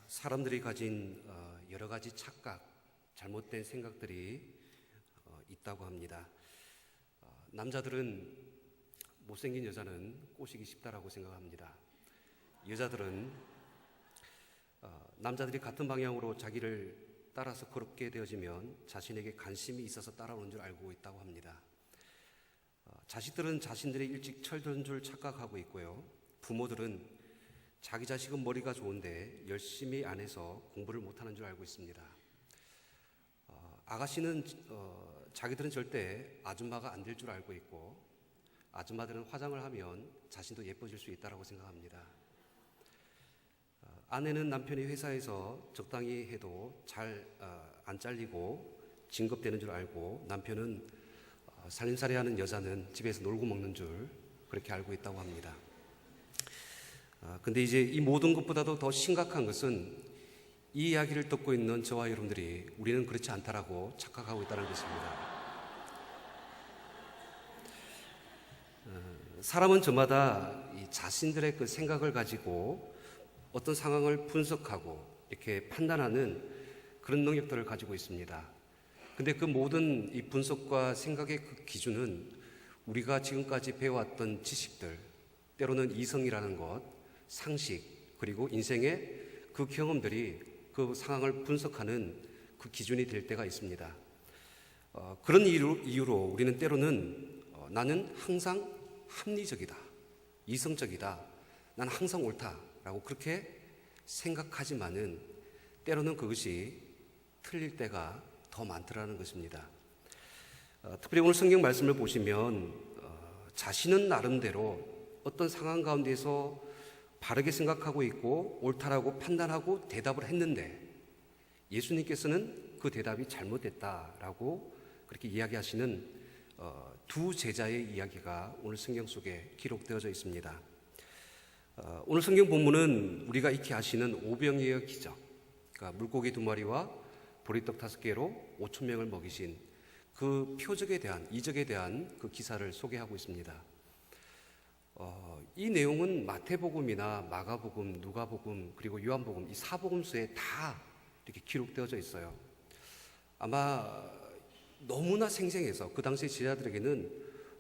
사람들이 가진 여러 가지 착각, 잘못된 생각들이 있다고 합니다. 남자들은 못생긴 여자는 꼬시기 쉽다라고 생각합니다. 여자들은 남자들이 같은 방향으로 자기를 따라서 걸게 되어지면 자신에게 관심이 있어서 따라오는 줄 알고 있다고 합니다. 자식들은 자신들이 일찍 철든 줄 착각하고 있고요. 부모들은 자기 자식은 머리가 좋은데 열심히 안 해서 공부를 못하는 줄 알고 있습니다. 아가씨는 자기들은 절대 아줌마가 안 될 줄 알고 있고, 아줌마들은 화장을 하면 자신도 예뻐질 수 있다고 생각합니다. 아내는 남편이 회사에서 적당히 해도 잘 안 잘리고 진급되는 줄 알고, 남편은 살림살이하는 여자는 집에서 놀고 먹는 줄 그렇게 알고 있다고 합니다. 근데 이제 이 모든 것보다도 더 심각한 것은 이 이야기를 듣고 있는 저와 여러분들이 우리는 그렇지 않다라고 착각하고 있다는 것입니다. 사람은 저마다 이 자신들의 그 생각을 가지고 어떤 상황을 분석하고 이렇게 판단하는 그런 능력들을 가지고 있습니다. 근데 그 모든 이 분석과 생각의 그 기준은 우리가 지금까지 배워왔던 지식들, 때로는 이성이라는 것, 상식, 그리고 인생의 그 경험들이 그 상황을 분석하는 그 기준이 될 때가 있습니다. 그런 이유로 우리는 때로는 나는 항상 합리적이다, 이성적이다, 나는 항상 옳다라고 그렇게 생각하지만은 때로는 그것이 틀릴 때가 더 많더라는 것입니다. 특별히 오늘 성경 말씀을 보시면 자신은 나름대로 어떤 상황 가운데서 바르게 생각하고 있고 옳다라고 판단하고 대답을 했는데 예수님께서는 그 대답이 잘못됐다라고 그렇게 이야기하시는 두 제자의 이야기가 오늘 성경 속에 기록되어져 있습니다. 오늘 성경 본문은 우리가 익히 아시는 오병이어 기적, 그러니까 물고기 2마리와 보리떡 5개로 5,000명을 먹이신 그 표적에 대한, 이적에 대한 그 기사를 소개하고 있습니다. 이 내용은 마태복음이나 마가복음, 누가복음, 그리고 요한복음, 이 4복음서에 다 이렇게 기록되어져 있어요. 아마 너무나 생생해서 그 당시 제자들에게는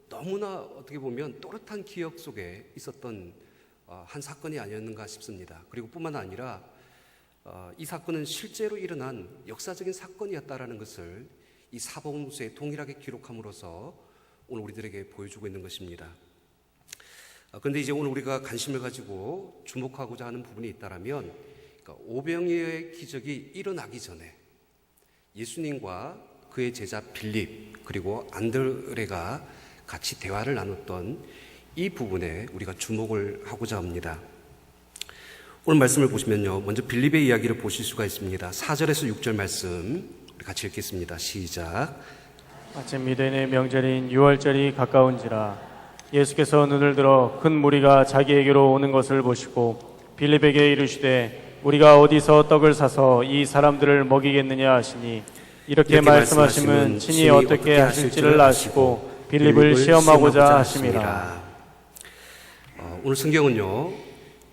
너무나 어떻게 보면 또렷한 기억 속에 있었던 한 사건이 아니었는가 싶습니다. 그리고 뿐만 아니라 이 사건은 실제로 일어난 역사적인 사건이었다라는 것을 이 사복음서에 동일하게 기록함으로써 오늘 우리들에게 보여주고 있는 것입니다. 그런데 이제 오늘 우리가 관심을 가지고 주목하고자 하는 부분이 있다라면, 그러니까 오병이어의 기적이 일어나기 전에 예수님과 그의 제자 빌립 그리고 안드레가 같이 대화를 나눴던 이 부분에 우리가 주목을 하고자 합니다. 오늘 말씀을 보시면요, 먼저 빌립의 이야기를 보실 수가 있습니다. 4절에서 6절 말씀 우리 같이 읽겠습니다. 시작. 마침 미대의 명절인 유월절이 가까운지라 예수께서 눈을 들어 큰 무리가 자기에게로 오는 것을 보시고 빌립에게 이르시되 우리가 어디서 떡을 사서 이 사람들을 먹이겠느냐 하시니 이렇게 말씀하시면 친히 어떻게 하실지를 아시고 빌립을 시험하고자 하심이라. 오늘 성경은요,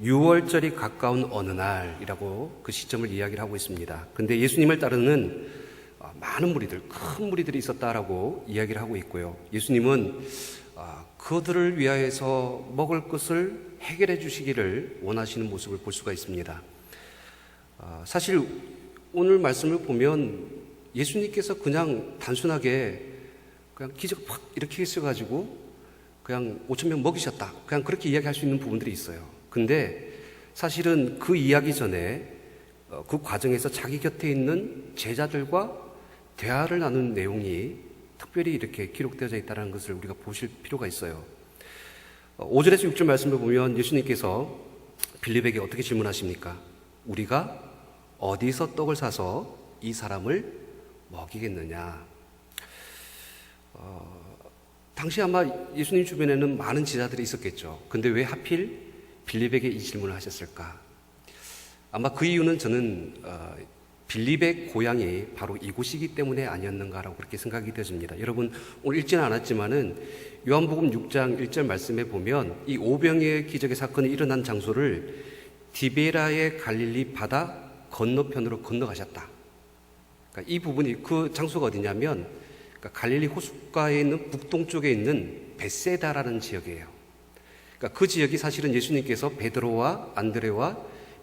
유월절이 가까운 어느 날이라고 그 시점을 이야기를 하고 있습니다. 그런데 예수님을 따르는 많은 무리들, 큰 무리들이 있었다라고 이야기를 하고 있고요. 예수님은 그들을 위하여서 먹을 것을 해결해 주시기를 원하시는 모습을 볼 수가 있습니다. 사실 오늘 말씀을 보면 예수님께서 그냥 단순하게 그냥 기적 팍 이렇게 했어가지고 그냥 5,000명 먹이셨다, 그냥 그렇게 이야기할 수 있는 부분들이 있어요. 근데 사실은 그 이야기 전에 그 과정에서 자기 곁에 있는 제자들과 대화를 나눈 내용이 특별히 이렇게 기록되어져 있다는 것을 우리가 보실 필요가 있어요. 5절에서 6절 말씀을 보면 예수님께서 빌립에게 어떻게 질문하십니까? 우리가 어디서 떡을 사서 이 사람을 먹이겠느냐? 당시 아마 예수님 주변에는 많은 제자들이 있었겠죠. 근데 왜 하필 빌립에게 이 질문을 하셨을까? 아마 그 이유는 저는 빌립의 고향이 바로 이곳이기 때문에 아니었는가라고 그렇게 생각이 되어집니다. 여러분 오늘 읽지는 않았지만은 요한복음 6장 1절 말씀에 보면 이 오병이어의 기적의 사건이 일어난 장소를 디베라의 갈릴리 바다 건너편으로 건너가셨다. 그러니까 이 부분이 그 장소가 어디냐면 그러니까 갈릴리 호숫가에 있는 북동쪽에 있는 베세다라는 지역이에요. 그러니까 그 지역이 사실은 예수님께서 베드로와 안드레와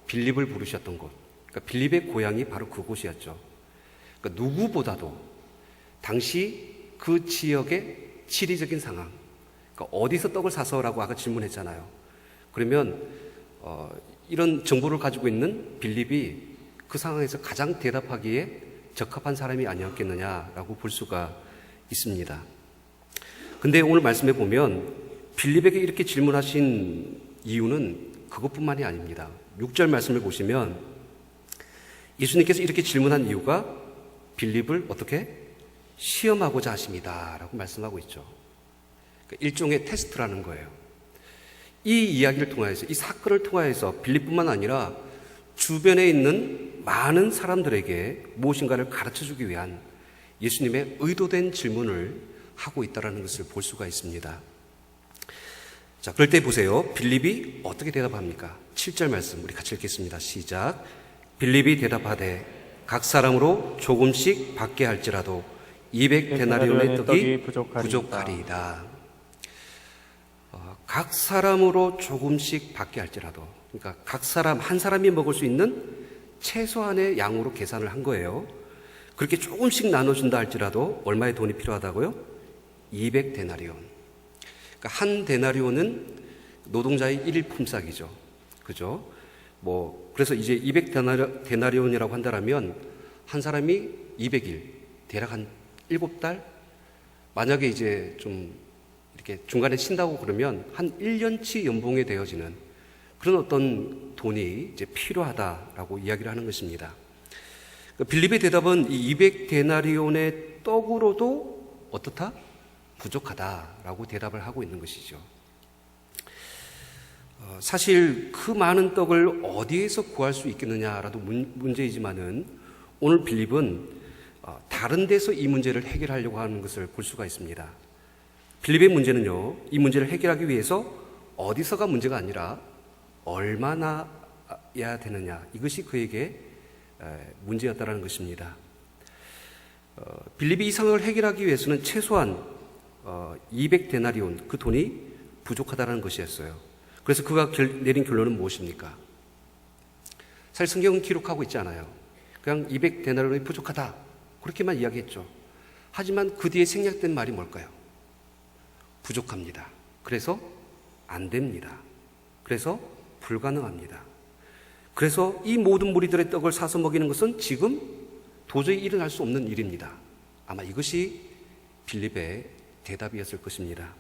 빌립을 부르셨던 곳. 그러니까 빌립의 고향이 바로 그곳이었죠. 그러니까 누구보다도 당시 그 지역의 지리적인 상황, 그러니까 어디서 떡을 사서라고 아까 질문했잖아요. 그러면 이런 정보를 가지고 있는 빌립이 그 상황에서 가장 대답하기에 적합한 사람이 아니었겠느냐라고 볼 수가 있습니다. 근데 오늘 말씀해 보면 빌립에게 이렇게 질문하신 이유는 그것뿐만이 아닙니다. 6절 말씀을 보시면 예수님께서 이렇게 질문한 이유가 빌립을 어떻게 시험하고자 하십니다 라고 말씀하고 있죠. 그러니까 일종의 테스트라는 거예요. 이 이야기를 통하여서, 이 사건을 통하여서 빌립뿐만 아니라 주변에 있는 많은 사람들에게 무엇인가를 가르쳐주기 위한 예수님의 의도된 질문을 하고 있다는 것을 볼 수가 있습니다. 자, 그럴 때 보세요. 빌립이 어떻게 대답합니까? 7절 말씀 우리 같이 읽겠습니다. 시작. 빌립이 대답하되 각 사람으로 조금씩 받게 할지라도 200데나리온의 떡이 부족하리이다. 각 사람으로 조금씩 받게 할지라도, 그러니까 각 사람 한 사람이 먹을 수 있는 최소한의 양으로 계산을 한 거예요. 그렇게 조금씩 나눠준다 할지라도 얼마의 돈이 필요하다고요? 200데나리온. 그러니까 한 데나리온은 노동자의 1일 품삯이죠. 그죠? 그래서 이제 200데나리온이라고 한다면 한 사람이 200일, 대략 한 7달? 만약에 이제 좀 이렇게 중간에 쉰다고 그러면 한 1년치 연봉에 되어지는 그런 어떤 돈이 이제 필요하다라고 이야기를 하는 것입니다. 빌립의 대답은 이 200데나리온의 떡으로도 어떻다? 부족하다라고 대답을 하고 있는 것이죠. 사실 그 많은 떡을 어디에서 구할 수 있겠느냐라도 문제이지만은 오늘 빌립은 다른 데서 이 문제를 해결하려고 하는 것을 볼 수가 있습니다. 빌립의 문제는요, 이 문제를 해결하기 위해서 어디서가 문제가 아니라 얼마나 해야 되느냐, 이것이 그에게 문제였다라는 것입니다. 빌립이 이 상황을 해결하기 위해서는 최소한 200데나리온, 그 돈이 부족하다는 것이었어요. 그래서 그가 내린 결론은 무엇입니까? 사실 성경은 기록하고 있지 않아요. 그냥 200데나리온이 부족하다, 그렇게만 이야기했죠. 하지만 그 뒤에 생략된 말이 뭘까요? 부족합니다. 그래서 안 됩니다. 그래서 불가능합니다. 그래서 이 모든 무리들의 떡을 사서 먹이는 것은 지금 도저히 일어날 수 없는 일입니다. 아마 이것이 빌립의 대답이었을 것입니다.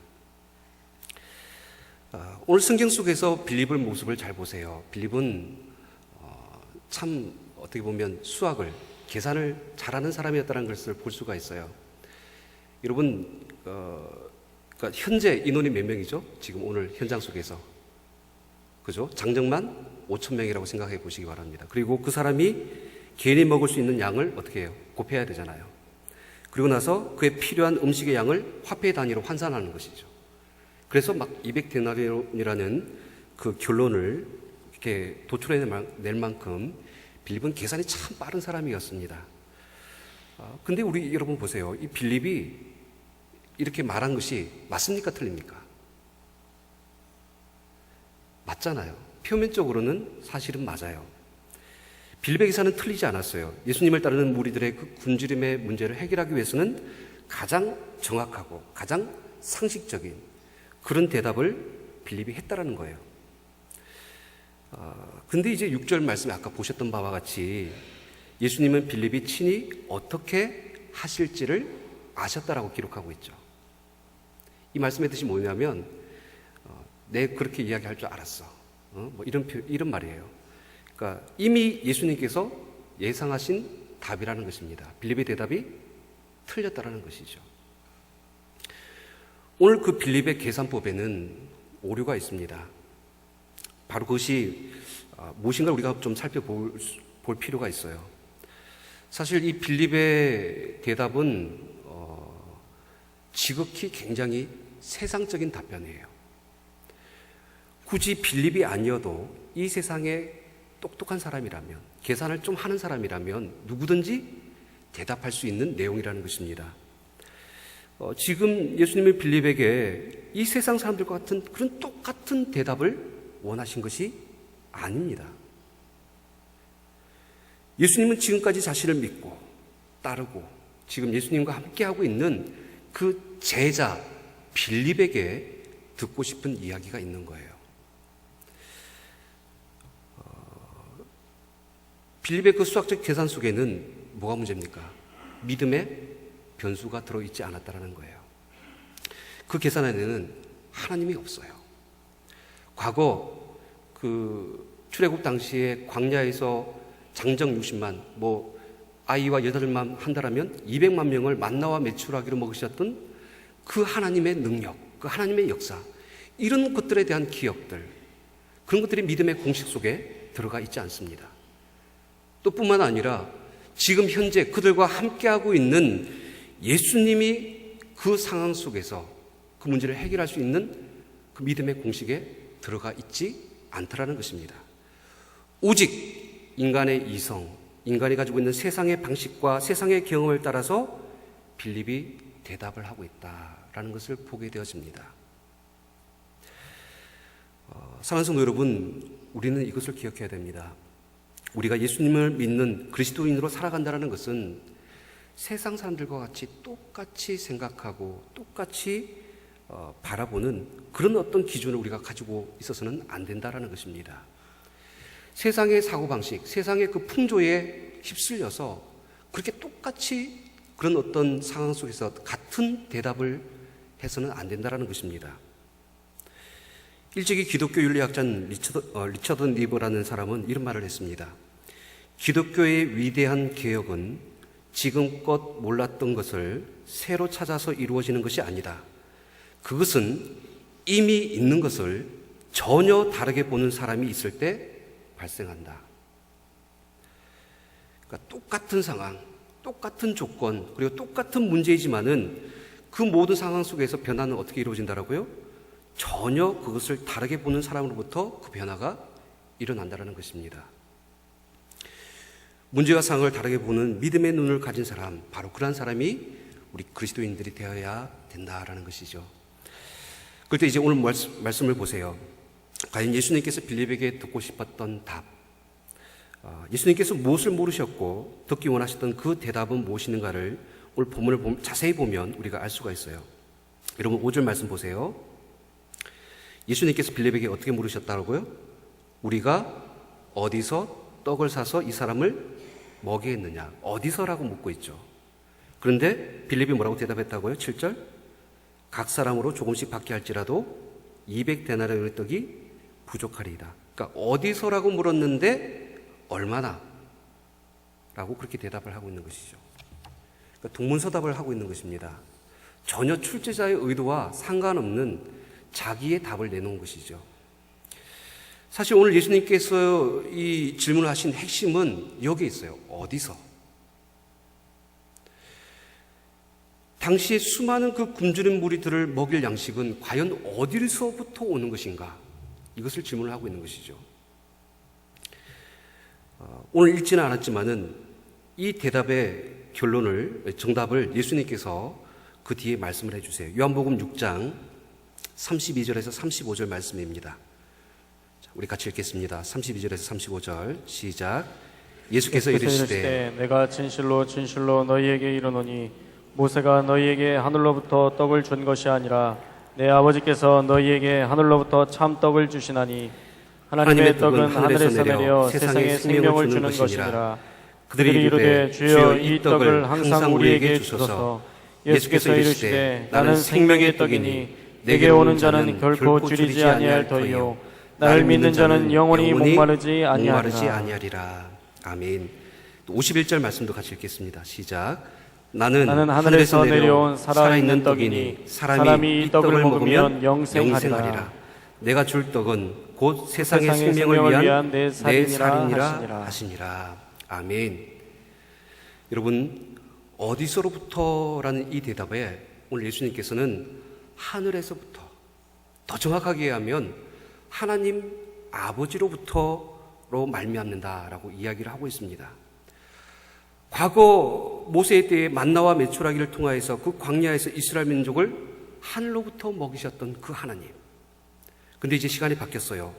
오늘 성경 속에서 빌립의 모습을 잘 보세요. 빌립은 참 어떻게 보면 수학을, 계산을 잘하는 사람이었다는 것을 볼 수가 있어요. 여러분, 그러니까 현재 인원이 몇 명이죠? 지금 오늘 현장 속에서. 그죠? 장정만 5,000명이라고 생각해 보시기 바랍니다. 그리고 그 사람이 개인이 먹을 수 있는 양을 어떻게 해요? 곱해야 되잖아요. 그리고 나서 그에 필요한 음식의 양을 화폐 단위로 환산하는 것이죠. 그래서 막 200데나리온이라는 그 결론을 이렇게 도출해낼 만큼 빌립은 계산이 참 빠른 사람이었습니다. 근데 우리 여러분 보세요. 이 빌립이 이렇게 말한 것이 맞습니까? 틀립니까? 맞잖아요. 표면적으로는 사실은 맞아요. 빌립의 기사는 틀리지 않았어요. 예수님을 따르는 무리들의 그 굶주림의 문제를 해결하기 위해서는 가장 정확하고 가장 상식적인 그런 대답을 빌립이 했다라는 거예요. 근데 이제 6절 말씀에 아까 보셨던 바와 같이 예수님은 빌립이 친히 어떻게 하실지를 아셨다라고 기록하고 있죠. 이 말씀의 뜻이 뭐냐면 내 그렇게 이야기할 줄 알았어. 이런 말이에요. 그러니까 이미 예수님께서 예상하신 답이라는 것입니다. 빌립의 대답이 틀렸다라는 것이죠. 오늘 그 빌립의 계산법에는 오류가 있습니다. 바로 그것이 무엇인가 우리가 좀 살펴볼 필요가 있어요. 사실 이 빌립의 대답은 지극히 굉장히 세상적인 답변이에요. 굳이 빌립이 아니어도 이 세상에 똑똑한 사람이라면, 계산을 좀 하는 사람이라면 누구든지 대답할 수 있는 내용이라는 것입니다. 지금 예수님의 빌립에게 이 세상 사람들과 같은 그런 똑같은 대답을 원하신 것이 아닙니다. 예수님은 지금까지 자신을 믿고 따르고 지금 예수님과 함께하고 있는 그 제자 빌립에게 듣고 싶은 이야기가 있는 거예요. 빌립의 그 수학적 계산 속에는 뭐가 문제입니까? 믿음의 변수가 들어있지 않았다는 거예요. 그 계산 안에는 하나님이 없어요. 과거 그 출애굽 당시에 광야에서 장정 60만, 아이와 여자들만 한다라면 200만 명을 만나와 메추라기로 먹으셨던 그 하나님의 능력, 그 하나님의 역사, 이런 것들에 대한 기억들, 그런 것들이 믿음의 공식 속에 들어가 있지 않습니다. 또 뿐만 아니라 지금 현재 그들과 함께하고 있는 예수님이 그 상황 속에서 그 문제를 해결할 수 있는 그 믿음의 공식에 들어가 있지 않다라는 것입니다. 오직 인간의 이성, 인간이 가지고 있는 세상의 방식과 세상의 경험을 따라서 빌립이 대답을 하고 있다라는 것을 보게 되어집니다. 사랑하는 성도 여러분, 우리는 이것을 기억해야 됩니다. 우리가 예수님을 믿는 그리스도인으로 살아간다는 것은 세상 사람들과 같이 똑같이 생각하고 똑같이 바라보는 그런 어떤 기준을 우리가 가지고 있어서는 안 된다는 것입니다. 세상의 사고방식, 세상의 그 풍조에 휩쓸려서 그렇게 똑같이 그런 어떤 상황 속에서 같은 대답을 해서는 안 된다는 것입니다. 일찍이 기독교 윤리학자 리처드 니버라는 사람은 이런 말을 했습니다. 기독교의 위대한 개혁은 지금껏 몰랐던 것을 새로 찾아서 이루어지는 것이 아니다. 그것은 이미 있는 것을 전혀 다르게 보는 사람이 있을 때 발생한다. 그러니까 똑같은 상황, 똑같은 조건, 그리고 똑같은 문제이지만은 그 모든 상황 속에서 변화는 어떻게 이루어진다라고요? 전혀 그것을 다르게 보는 사람으로부터 그 변화가 일어난다는 것입니다. 문제와 상황을 다르게 보는 믿음의 눈을 가진 사람, 바로 그러한 사람이 우리 그리스도인들이 되어야 된다라는 것이죠. 그럴 때 이제 오늘 말씀을 보세요. 과연 예수님께서 빌립에게 듣고 싶었던 답, 예수님께서 무엇을 모르셨고 듣기 원하셨던 그 대답은 무엇인가를 오늘 본문을 자세히 보면 우리가 알 수가 있어요. 여러분 5절 말씀 보세요. 예수님께서 빌립에게 어떻게 물으셨다고요? 우리가 어디서 떡을 사서 이 사람을 먹이겠느냐? 어디서라고 묻고 있죠. 그런데 빌립이 뭐라고 대답했다고요? 7절. 각 사람으로 조금씩 받게 할지라도 200데나리온의 떡이 부족하리이다. 그러니까 어디서라고 물었는데 얼마나? 라고 그렇게 대답을 하고 있는 것이죠. 그러니까 동문서답을 하고 있는 것입니다. 전혀 출제자의 의도와 상관없는 자기의 답을 내놓은 것이죠. 사실 오늘 예수님께서 이 질문을 하신 핵심은 여기에 있어요. 어디서? 당시에 수많은 그 굶주린 무리들을 먹일 양식은 과연 어디서부터 오는 것인가? 이것을 질문을 하고 있는 것이죠. 오늘 읽지는 않았지만은 이 대답의 정답을 예수님께서 그 뒤에 말씀을 해주세요. 요한복음 6장 32절에서 35절 말씀입니다. 우리 같이 읽겠습니다. 32절에서 35절 시작. 예수께서 이르시되 내가 진실로 진실로 너희에게 이르노니 모세가 너희에게 하늘로부터 떡을 준 것이 아니라 내 아버지께서 너희에게 하늘로부터 참 떡을 주시나니 하나님의 떡은 하늘에서 내려 세상에 생명을 주는 것이니라. 그들이 이르되 주여 이 떡을 항상 우리에게 주소서. 예수께서 이르시되 나는 생명의 떡이니 내게 오는 자는 결코 줄이지 아니할 터이요 나를 믿는 자는 영원히 목마르지 아니하리라. 아멘. 51절 말씀도 같이 읽겠습니다. 시작. 나는 하늘에서 내려온 살아있는 떡이니 사람이 이 떡을 먹으면 영생하리라. 내가 줄 떡은 곧 세상의 생명을 위한 내 살이니라 하시니라. 아멘. 여러분, 어디서로부터라는 이 대답에 오늘 예수님께서는 하늘에서부터, 더 정확하게 하면 하나님 아버지로부터 말미암는다라고 이야기를 하고 있습니다. 과거 모세의 때에 만나와 메추라기를 통하여서 그 광야에서 이스라엘 민족을 하늘로부터 먹이셨던 그 하나님. 근데 이제 시간이 바뀌었어요.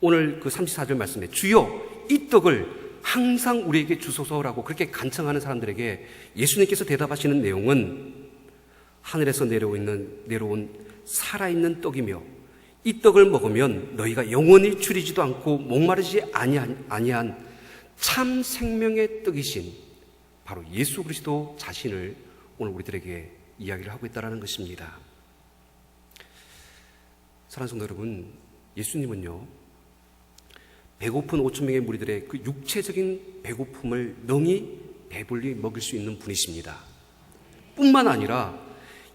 오늘 그 34절 말씀에 주여 이 떡을 항상 우리에게 주소서라고 그렇게 간청하는 사람들에게 예수님께서 대답하시는 내용은 하늘에서 내려온 살아있는 떡이며 이 떡을 먹으면 너희가 영원히 줄이지도 않고 목마르지 아니한 참 생명의 떡이신 바로 예수 그리스도 자신을 오늘 우리들에게 이야기를 하고 있다는 것입니다. 사랑하는 성도 여러분, 예수님은요 배고픈 5천 명의 무리들의 그 육체적인 배고픔을 능히 배불리 먹일 수 있는 분이십니다. 뿐만 아니라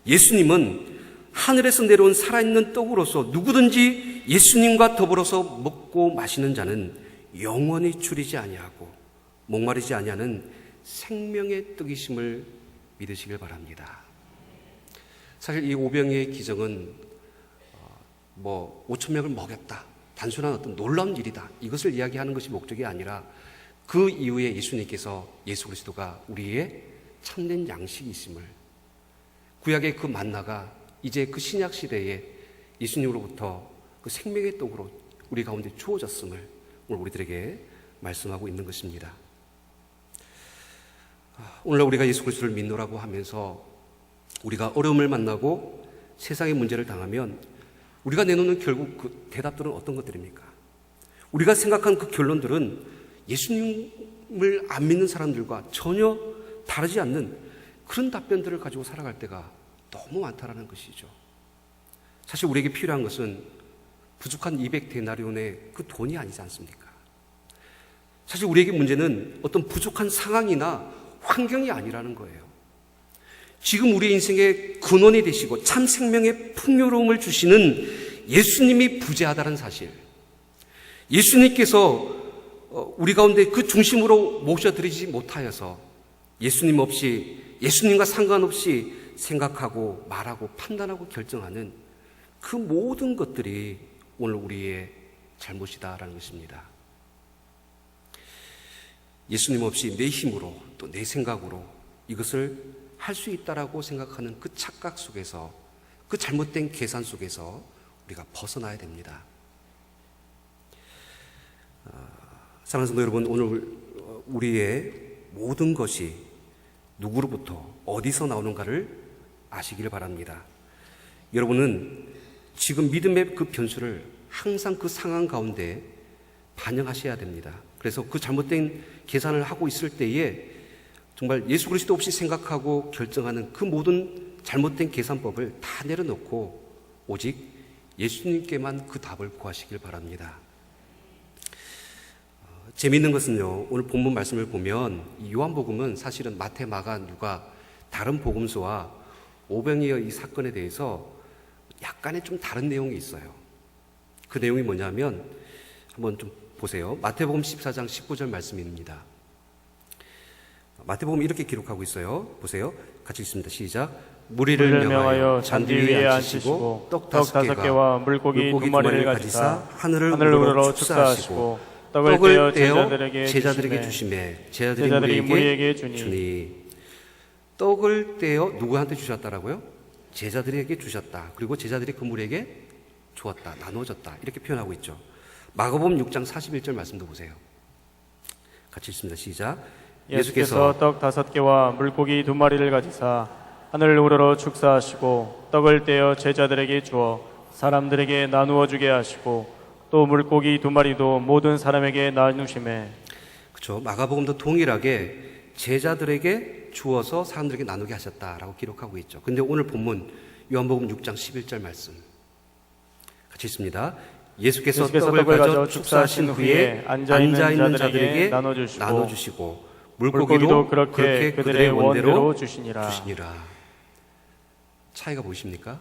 예수님은 하늘에서 내려온 살아있는 떡으로서 누구든지 예수님과 더불어서 먹고 마시는 자는 영원히 줄이지 아니하고 목마르지 아니하는 생명의 떡이심을 믿으시길 바랍니다. 사실 이 오병이의 기적은 5천 명을 먹였다, 단순한 어떤 놀라운 일이다, 이것을 이야기하는 것이 목적이 아니라 그 이후에 예수님께서 예수 그리스도가 우리의 참된 양식이심을, 구약의 그 만나가 이제 그 신약 시대에 예수님으로부터 그 생명의 떡으로 우리 가운데 주어졌음을 오늘 우리들에게 말씀하고 있는 것입니다. 오늘날 우리가 예수 그리스도를 믿노라고 하면서 우리가 어려움을 만나고 세상의 문제를 당하면 우리가 내놓는 결국 그 대답들은 어떤 것들입니까? 우리가 생각한 그 결론들은 예수님을 안 믿는 사람들과 전혀 다르지 않는 그런 답변들을 가지고 살아갈 때가 너무 많다라는 것이죠. 사실 우리에게 필요한 것은 부족한 200데나리온의 그 돈이 아니지 않습니까? 사실 우리에게 문제는 어떤 부족한 상황이나 환경이 아니라는 거예요. 지금 우리 인생의 근원이 되시고 참 생명의 풍요로움을 주시는 예수님이 부재하다는 사실, 예수님께서 우리 가운데 그 중심으로 모셔드리지 못하여서 예수님 없이, 예수님과 상관없이 생각하고 말하고 판단하고 결정하는 그 모든 것들이 오늘 우리의 잘못이다라는 것입니다. 예수님 없이 내 힘으로 또 내 생각으로 이것을 할 수 있다라고 생각하는 그 착각 속에서, 그 잘못된 계산 속에서 우리가 벗어나야 됩니다. 사랑하는 성도 여러분, 오늘 우리의 모든 것이 누구로부터 어디서 나오는가를 아시기를 바랍니다. 여러분은 지금 믿음의 그 변수를 항상 그 상황 가운데 반영하셔야 됩니다. 그래서 그 잘못된 계산을 하고 있을 때에 정말 예수 그리스도 없이 생각하고 결정하는 그 모든 잘못된 계산법을 다 내려놓고 오직 예수님께만 그 답을 구하시길 바랍니다. 재미있는 것은요, 오늘 본문 말씀을 보면 이 요한복음은 사실은 마태, 마가, 누가 다른 복음서와 오병이어 이 사건에 대해서 약간의 좀 다른 내용이 있어요. 그 내용이 뭐냐면 한번 좀 보세요. 마태복음 14장 19절 말씀입니다. 마태복음 이렇게 기록하고 있어요. 보세요. 같이 읽습니다. 시작. 무리를 명하여 잔디 위에 앉히시고 떡 5개와 물고기 2마리를 가지사 하늘을 우러러 축사하시고 떡을 떼어 제자들에게 주시매 제자들이 무리에게 주니. 떡을 떼어 누구한테 주셨다라고요? 제자들에게 주셨다. 그리고 제자들이 그 무리에게 주었다, 나눠줬다, 이렇게 표현하고 있죠. 마가복음 6장 41절 말씀도 보세요. 같이 읽습니다. 시작. 예수께서 떡 5개와 물고기 2마리를 가지사 하늘을 우러러 축사하시고 떡을 떼어 제자들에게 주어 사람들에게 나누어 주게 하시고 또 물고기 2마리도 모든 사람에게 나누시매. 그렇죠. 마가복음도 동일하게 제자들에게 주어서 사람들에게 나누게 하셨다라고 기록하고 있죠. 근데 오늘 본문 요한복음 6장 11절 말씀 같이 있습니다. 예수께서 떡을 가져 축사하신 후에 앉아있는 자들에게 나눠주시고 물고기도 그렇게 그들의 원대로 주시니라. 차이가 보이십니까?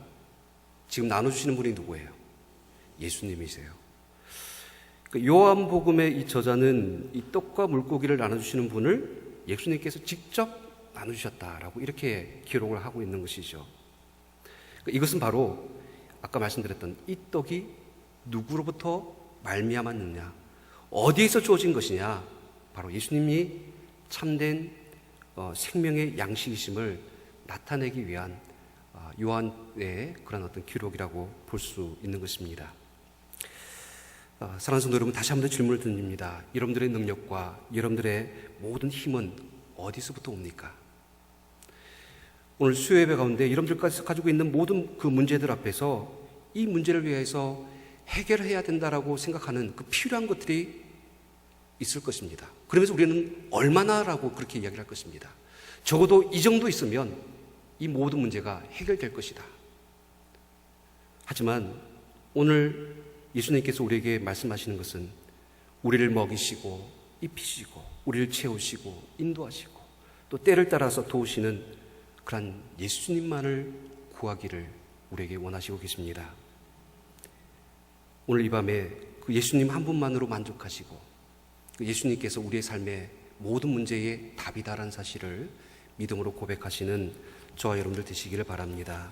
지금 나눠주시는 분이 누구예요? 예수님이세요. 요한복음의 이 저자는 이 떡과 물고기를 나눠주시는 분을 예수님께서 직접 나눠주셨다라고 이렇게 기록을 하고 있는 것이죠. 이것은 바로 아까 말씀드렸던 이 떡이 누구로부터 말미암았느냐, 어디에서 주어진 것이냐? 바로 예수님이 참된 생명의 양식이심을 나타내기 위한 요한의 그런 어떤 기록이라고 볼 수 있는 것입니다. 사랑하는 성도 여러분, 다시 한번 질문을 드립니다. 여러분들의 능력과 여러분들의 모든 힘은 어디서부터 옵니까? 오늘 수요 예배 가운데 여러분들께서 가지고 있는 모든 그 문제들 앞에서 이 문제를 위해서 해결해야 된다라고 생각하는 그 필요한 것들이 있을 것입니다. 그러면서 우리는 얼마나라고 그렇게 이야기를 할 것입니다. 적어도 이 정도 있으면 이 모든 문제가 해결될 것이다. 하지만 오늘 예수님께서 우리에게 말씀하시는 것은 우리를 먹이시고 입히시고 우리를 채우시고 인도하시고 또 때를 따라서 도우시는 그런 예수님만을 구하기를 우리에게 원하시고 계십니다. 오늘 이 밤에 그 예수님 한 분만으로 만족하시고 그 예수님께서 우리의 삶의 모든 문제의 답이다라는 사실을 믿음으로 고백하시는 저와 여러분들 되시기를 바랍니다.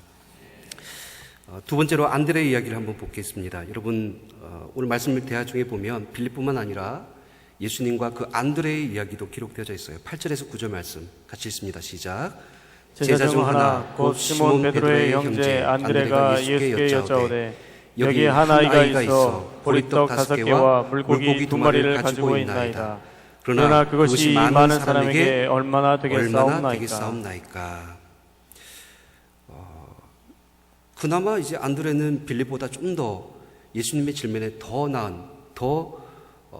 두 번째로 안드레의 이야기를 한번 보겠습니다. 여러분 오늘 말씀을 대화 중에 보면 빌립뿐만 아니라 예수님과 그 안드레의 이야기도 기록되어져 있어요. 8절에서 9절 말씀 같이 읽습니다. 시작. 제자 중 하나 곧 시몬 베드로의 형제 안드레가 예수께 여짜오되 여기 한 아이가 있어 보리떡 5개와 물고기 2마리를 가지고 있나이다. 그러나 그것이 이 많은 사람에게 얼마나 되겠사옵나이까. 그나마 이제 안드레는 빌립보다 좀 더 예수님의 질문에 더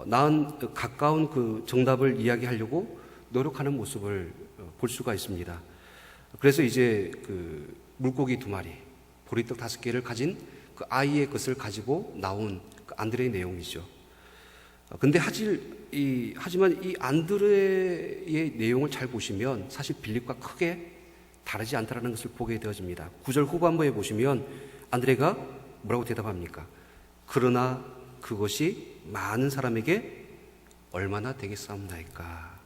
나은 가까운 그 정답을 이야기하려고 노력하는 모습을 볼 수가 있습니다. 그래서 이제 그 물고기 2마리, 보리떡 5개를 가진 그 아이의 것을 가지고 나온 그 안드레의 내용이죠. 근데 하지만 이 안드레의 내용을 잘 보시면 사실 빌립과 크게 다르지 않다는 것을 보게 되어집니다. 9절 후반부에 보시면 안드레가 뭐라고 대답합니까? 그러나 그것이 많은 사람에게 얼마나 되겠사옵나이까.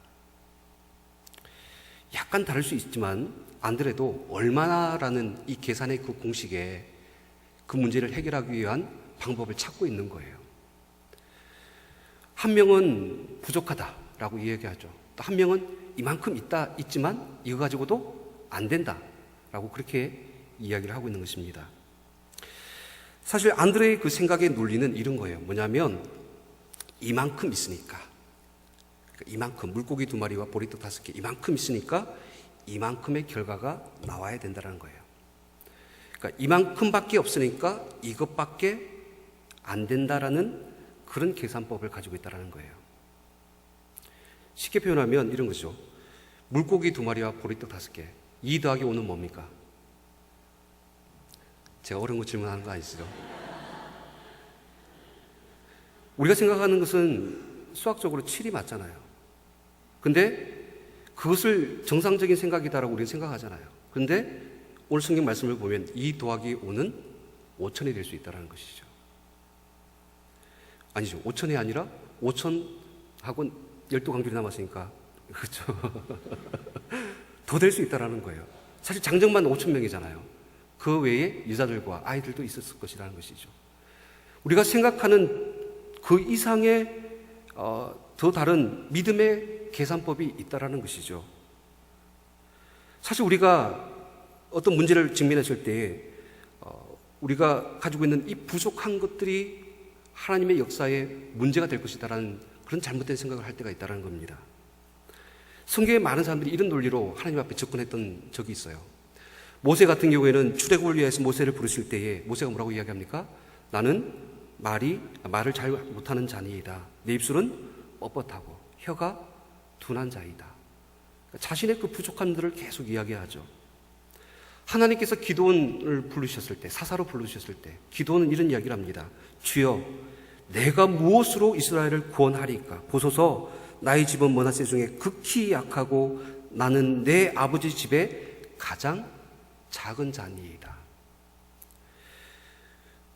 약간 다를 수 있지만 안드레도 얼마나라는 이 계산의 그 공식에 그 문제를 해결하기 위한 방법을 찾고 있는 거예요. 한 명은 부족하다라고 이야기하죠. 또 한 명은 이만큼 있지만 이거 가지고도 안 된다라고 그렇게 이야기를 하고 있는 것입니다. 사실 안드레의 그 생각의 논리는 이런 거예요. 뭐냐면 이만큼 있으니까, 이만큼 물고기 2마리와 보리떡 5개 이만큼 있으니까 이만큼의 결과가 나와야 된다는 거예요. 그러니까 이만큼밖에 없으니까 이것밖에 안 된다라는 그런 계산법을 가지고 있다는 거예요. 쉽게 표현하면 이런 거죠. 물고기 2마리와 보리떡 5개 2 더하기 5는 뭡니까? 제가 어려운 거 질문하는 거 아니시죠? 우리가 생각하는 것은 수학적으로 7이 맞잖아요. 근데 그것을 정상적인 생각이다라고 우리는 생각하잖아요. 그런데 오늘 성경 말씀을 보면 2 더하기 5는 5천이 될 수 있다는 것이죠. 아니죠. 5천이 아니라 5천하고 12광줄이 남았으니까 그렇죠. 더 될 수 있다는 거예요. 사실 장정만 5천 명이잖아요. 그 외에 여자들과 아이들도 있었을 것이라는 것이죠. 우리가 생각하는 그 이상의 더 다른 믿음의 계산법이 있다는 것이죠. 사실 우리가 어떤 문제를 직면했을 때 우리가 가지고 있는 이 부족한 것들이 하나님의 역사에 문제가 될 것이다라는 그런 잘못된 생각을 할 때가 있다는 겁니다. 성경에 많은 사람들이 이런 논리로 하나님 앞에 접근했던 적이 있어요. 모세 같은 경우에는 출애굽을 위해서 모세를 부르실 때에 모세가 뭐라고 이야기합니까? 나는 말을 잘 못하는 자니이다. 내 입술은 뻣뻣하고 혀가 둔한 자이다. 자신의 그 부족함들을 계속 이야기하죠. 하나님께서 기도원을 부르셨을 때, 사사로 부르셨을 때 기도원은 이런 이야기를 합니다. 주여, 내가 무엇으로 이스라엘을 구원하리까? 보소서, 나의 집은 므낫세 중에 극히 약하고 나는 내 아버지 집에 가장 작은 자니이다.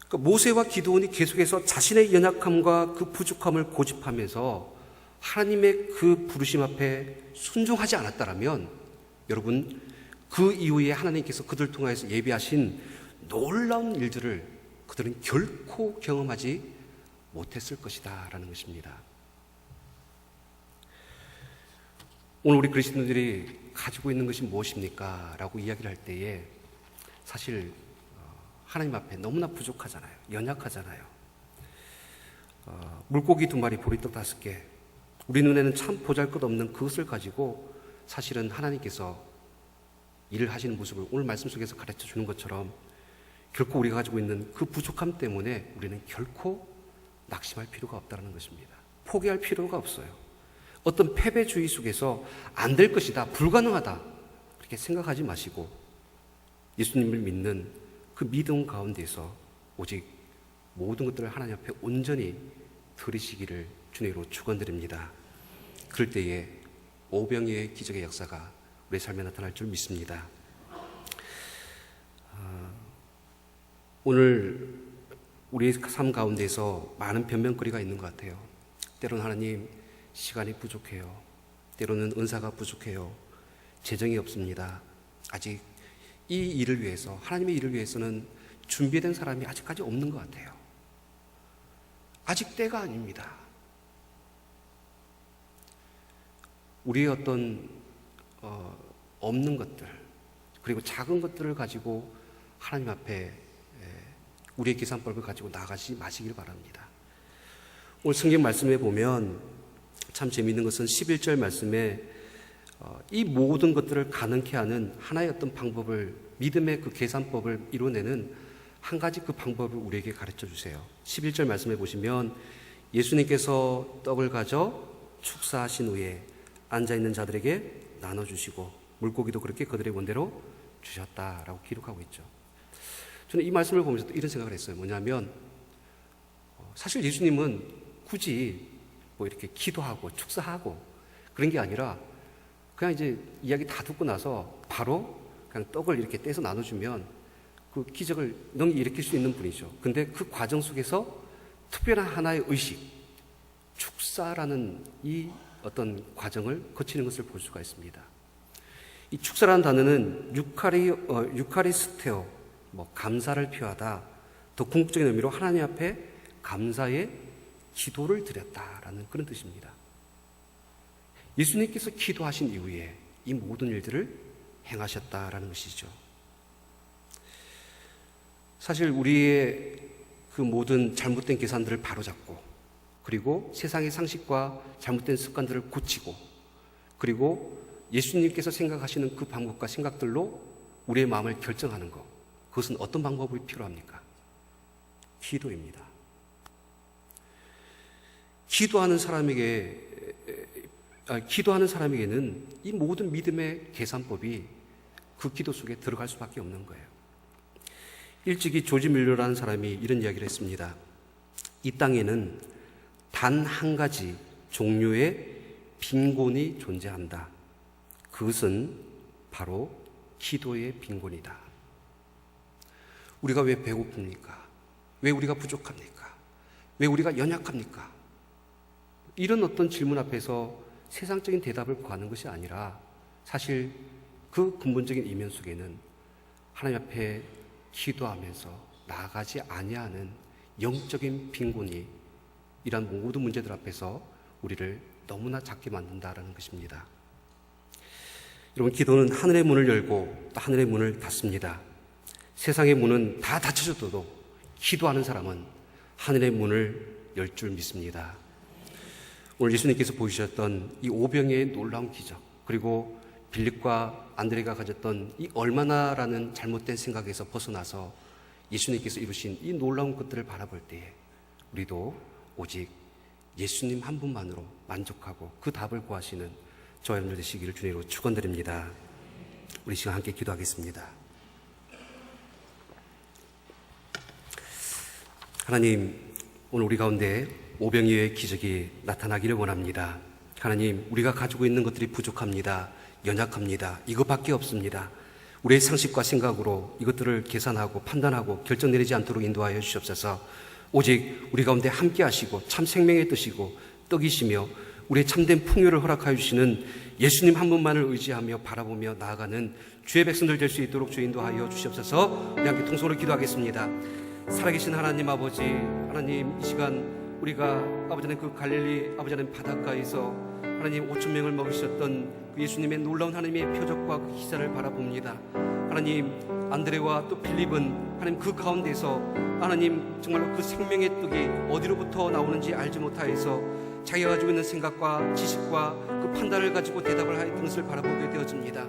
그러니까 모세와 기도원이 계속해서 자신의 연약함과 그 부족함을 고집하면서 하나님의 그 부르심 앞에 순종하지 않았다면 여러분, 그 이후에 하나님께서 그들 통해서 예비하신 놀라운 일들을 그들은 결코 경험하지 못했을 것이다 라는 것입니다. 오늘 우리 그리스도인들이 가지고 있는 것이 무엇입니까? 라고 이야기를 할 때에 사실 하나님 앞에 너무나 부족하잖아요. 연약하잖아요. 물고기 2마리, 보리떡 5개, 우리 눈에는 참 보잘것없는 그것을 가지고 사실은 하나님께서 일을 하시는 모습을 오늘 말씀 속에서 가르쳐 주는 것처럼 결코 우리가 가지고 있는 그 부족함 때문에 우리는 결코 낙심할 필요가 없다는 것입니다. 포기할 필요가 없어요. 어떤 패배주의 속에서 안 될 것이다, 불가능하다 그렇게 생각하지 마시고 예수님을 믿는 그 믿음 가운데서 오직 모든 것들을 하나님 앞에 온전히 드리시기를 주님으로 축원드립니다. 그럴 때에 오병이어의 기적의 역사가 우리 삶에 나타날 줄 믿습니다. 오늘 우리의 삶 가운데서 많은 변명거리가 있는 것 같아요. 때로는 하나님 시간이 부족해요. 때로는 은사가 부족해요. 재정이 없습니다. 아직 이 일을 위해서, 하나님의 일을 위해서는 준비된 사람이 아직까지 없는 것 같아요. 아직 때가 아닙니다. 우리의 어떤 없는 것들, 그리고 작은 것들을 가지고 하나님 앞에 우리의 계산법을 가지고 나가지 마시길 바랍니다. 오늘 성경 말씀에 보면 참 재미있는 것은 11절 말씀에 이 모든 것들을 가능케 하는 하나의 어떤 방법을, 믿음의 그 계산법을 이뤄내는 한 가지 그 방법을 우리에게 가르쳐 주세요. 11절 말씀에 보시면 예수님께서 떡을 가져 축사하신 후에 앉아있는 자들에게 나눠주시고 물고기도 그렇게 그들의 원대로 주셨다라고 기록하고 있죠. 저는 이 말씀을 보면서 또 이런 생각을 했어요. 뭐냐면 사실 예수님은 굳이 뭐 이렇게 기도하고 축사하고 그런 게 아니라 그냥 이제 이야기 다 듣고 나서 바로 그냥 떡을 이렇게 떼서 나눠주면 그 기적을 능히 일으킬 수 있는 분이죠. 근데 그 과정 속에서 특별한 하나의 의식, 축사라는 이 어떤 과정을 거치는 것을 볼 수가 있습니다. 이 축사라는 단어는 유카리스테오, 감사를 표하다, 더 궁극적인 의미로 하나님 앞에 감사의 기도를 드렸다라는 그런 뜻입니다. 예수님께서 기도하신 이후에 이 모든 일들을 행하셨다라는 것이죠. 사실 우리의 그 모든 잘못된 계산들을 바로잡고, 그리고 세상의 상식과 잘못된 습관들을 고치고, 그리고 예수님께서 생각하시는 그 방법과 생각들로 우리의 마음을 결정하는 것, 그것은 어떤 방법이 필요합니까? 기도입니다. 기도하는 사람에게는 이 모든 믿음의 계산법이 그 기도 속에 들어갈 수밖에 없는 거예요. 일찍이 조지 밀러라는 사람이 이런 이야기를 했습니다. 이 땅에는 단 한 가지 종류의 빈곤이 존재한다. 그것은 바로 기도의 빈곤이다. 우리가 왜 배고픕니까? 왜 우리가 부족합니까? 왜 우리가 연약합니까? 이런 어떤 질문 앞에서 세상적인 대답을 구하는 것이 아니라 사실 그 근본적인 이면 속에는 하나님 앞에 기도하면서 나아가지 아니하는 영적인 빈곤이 이런 모든 문제들 앞에서 우리를 너무나 작게 만든다라는 것입니다. 여러분, 기도는 하늘의 문을 열고 또 하늘의 문을 닫습니다. 세상의 문은 다 닫혀져도 기도하는 사람은 하늘의 문을 열 줄 믿습니다. 오늘 예수님께서 보여주셨던 이 오병이어의 놀라운 기적, 그리고 빌립과 안드레가 가졌던 이 얼마나라는 잘못된 생각에서 벗어나서 예수님께서 이루신 이 놀라운 것들을 바라볼 때에 우리도 오직 예수님 한 분만으로 만족하고 그 답을 구하시는 저와 여러분들 되시기를 주님으로 축원드립니다. 우리 시간 함께 기도하겠습니다. 하나님, 오늘 우리 가운데 오병이어의 기적이 나타나기를 원합니다. 하나님, 우리가 가지고 있는 것들이 부족합니다. 연약합니다. 이것밖에 없습니다. 우리의 상식과 생각으로 이것들을 계산하고 판단하고 결정 내리지 않도록 인도하여 주시옵소서. 오직 우리 가운데 함께 하시고 참 생명의 뜻이고 떡이시며 우리의 참된 풍요를 허락하여 주시는 예수님 한 분만을 의지하며 바라보며 나아가는 주의 백성들 될 수 있도록 주 인도하여 주시옵소서. 우리 함께 통성으로 기도하겠습니다. 살아계신 하나님 아버지, 하나님, 이 시간 우리가 아버지 하나님 그 갈릴리 아버지 하나님 바닷가에서 하나님 5천 명을 먹이셨던 그 예수님의 놀라운 하나님의 표적과 그 기사를 바라봅니다. 하나님 안드레와 또 빌립은 하나님 그 가운데서 하나님 정말로 그 생명의 떡이 어디로부터 나오는지 알지 못하여서 자기가 가지고 있는 생각과 지식과 그 판단을 가지고 대답을 하였던 것을 바라보게 되어집니다.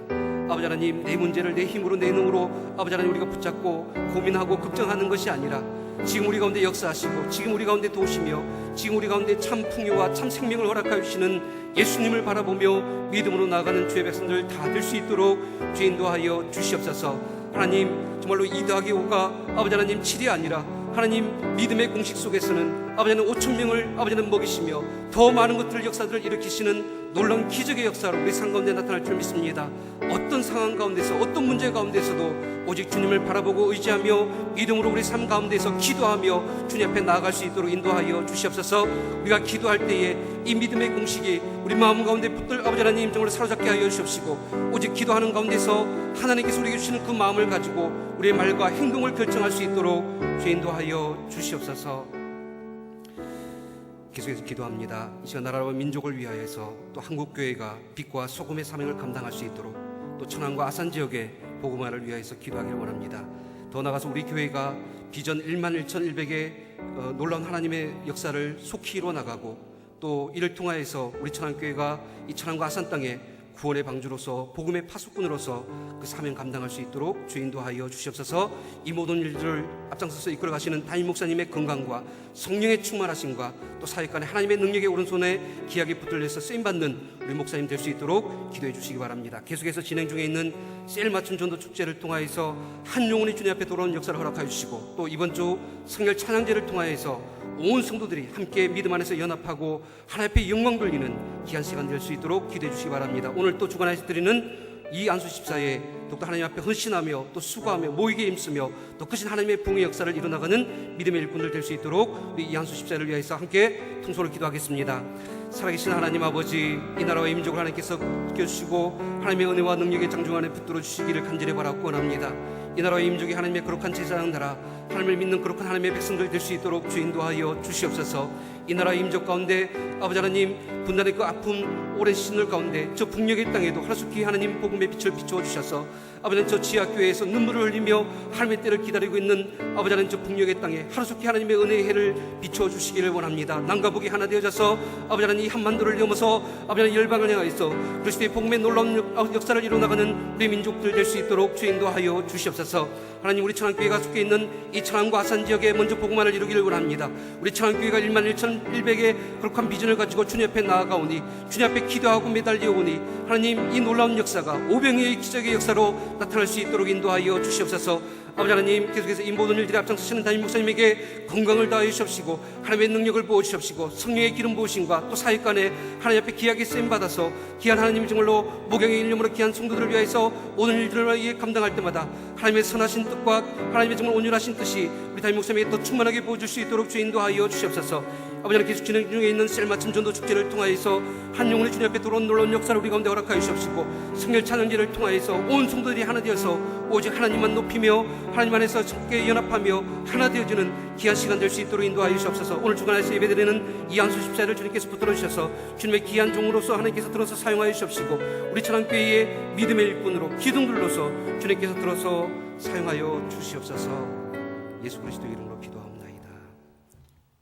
아버지 하나님, 내 문제를 내 힘으로 내 능으로 아버지 하나님 우리가 붙잡고 고민하고 걱정하는 것이 아니라 지금 우리 가운데 역사하시고 지금 우리 가운데 도우시며 지금 우리 가운데 참 풍요와 참 생명을 허락하여 주시는 예수님을 바라보며 믿음으로 나아가는 주의 백성들 다 될 수 있도록 주 인도하여 주시옵소서. 하나님 정말로 2 더하기 5가 아버지 하나님 7이 아니라 하나님 믿음의 공식 속에서는 아버지 하나님 5천 명을 아버지 하나님 먹이시며 더 많은 것들 역사들을 일으키시는 놀라운 기적의 역사로 우리 삶 가운데 나타날 줄 믿습니다. 어떤 상황 가운데서 어떤 문제 가운데서도 오직 주님을 바라보고 의지하며 믿음으로 우리 삶 가운데서 기도하며 주님 앞에 나아갈 수 있도록 인도하여 주시옵소서. 우리가 기도할 때에 이 믿음의 공식이 우리 마음 가운데 붙들 아버지 하나님 정말 사로잡게 하여 주시옵시고 오직 기도하는 가운데서 하나님께서 우리에게 주시는 그 마음을 가지고 우리의 말과 행동을 결정할 수 있도록 주 인도하여 주시옵소서. 계속해서 기도합니다. 이 시간 나라와 민족을 위하여서 또 한국교회가 빛과 소금의 사명을 감당할 수 있도록 또 천안과 아산 지역의 복음화를 위하여서 기도하기를 원합니다. 더 나아가서 우리 교회가 비전 11,100의 놀라운 하나님의 역사를 속히 이루어 나가고 또 이를 통하여서 우리 천안교회가 이 천안과 아산 땅에 구원의 방주로서 복음의 파수꾼으로서 그 사명 감당할 수 있도록 주 인도하여 주시옵소서. 이 모든 일들을 앞장서서 이끌어 가시는 담임 목사님의 건강과 성령의 충만하심과 또 사역간의 하나님의 능력의 오른손에 기하게 붙들려서 쓰임받는 우리 목사님 될 수 있도록 기도해 주시기 바랍니다. 계속해서 진행 중에 있는 셀 맞춤 전도 축제를 통하여서 한 영혼이 주님 앞에 돌아오는 역사를 허락하여 주시고 또 이번 주 성결 찬양제를 통하여서 온 성도들이 함께 믿음 안에서 연합하고 하나님 앞에 영광 돌리는 귀한 시간 될 수 있도록 기도해 주시기 바랍니다. 오늘 또 주관하여 드리는 이 안수 집사에 더욱더 하나님 앞에 헌신하며 또 수고하며 모이게 힘쓰며 또 크신 하나님의 부흥의 역사를 이뤄나가는 믿음의 일꾼들 될 수 있도록 우리 이 안수 집사를 위해서 함께 통솔을 기도하겠습니다. 살아계신 하나님 아버지, 이 나라와 이 민족을 하나님께서 지켜주시고 하나님의 은혜와 능력의 장중 안에 붙들어 주시기를 간절히 바라고 원합니다. 이 나라와 이 민족이 하나님의 거룩한 제사장 나라, 하나님을 믿는 거룩한 하나님의 백성들 될 수 있도록 주 인도하여 주시옵소서. 이 나라 이 민족 가운데 아버지 하나님 분단의 그 아픔 오랜 시즌 가운데 저 북녘의 땅에도 하루속히 하나님 복음의 빛을 비추어 주셔서 아버지 하나님 저 지하교회에서 눈물을 흘리며 하나님의 때를 기다리고 있는 아버지 하나님 저 북녘의 땅에 하루속히 하나님의 은혜의 해를 비추어 주시기를 원합니다. 남과 북이 하나 되어져서 아버지 하나님 이 한반도를 넘어서 아버지 하나님 열방을 향하여서 그리스도의 복음의 놀라운 역사를 이뤄나가는 우리 민족들 될 수 있도록 주 인도하여 주시옵소서. 하나님 우리 천안교회가 속해 있는 이 천안과 아산 지역에 먼저 복음화를 이루기를 원합니다. 우리 천안교회가 11,100의 거룩한 비전을 가지고 주님 앞에 나아가오니 주님 앞에 기도하고 매달려오니 하나님 이 놀라운 역사가 오병이의 기적의 역사로 나타날 수 있도록 인도하여 주시옵소서. 아버지 하나님 계속해서 이 모든 일들이 앞장서시는 담임 목사님에게 건강을 다하여 주시옵시고 하나님의 능력을 부어주시옵시고 성령의 기름 부으심과 또 사역간에 하나님 앞에 귀하게 쓰임받아서 귀한 하나님이 정말로 목양의 일념으로 귀한 성도들을 위해서 모든 일들을 위해 감당할 때마다 하나님의 선하신 뜻과 하나님의 정말 온유하신 뜻이 우리 담임 목사님에게 더 충만하게 부어줄 수 있도록 주 인도하여 주시옵소서. 아버지 하나님 계속 진행 중에 있는 셀맞춤 전도 축제를 통하여서 한 영혼의 주님 앞에 돌아온 놀라운 역사를 우리 가운데 허락하여 주시옵시고 성결 찬양제를 통하여서 온 성도들이 하나 되어서 오직 하나님만 높이며 하나님 안에서 함께 연합하며 하나 되어지는 귀한 시간 될 수 있도록 인도하여 주시옵소서. 오늘 주간에서 예배드리는 이 안수 집사를 주님께서 붙들어 주셔서 주님의 귀한 종으로서 하나님께서 들어서 사용하여 주시옵시고 우리 천안교회의 믿음의 일꾼으로 기둥들로서 주님께서 들어서 사용하여 주시옵소서. 예수 그리스도 이름으로 기도합니다.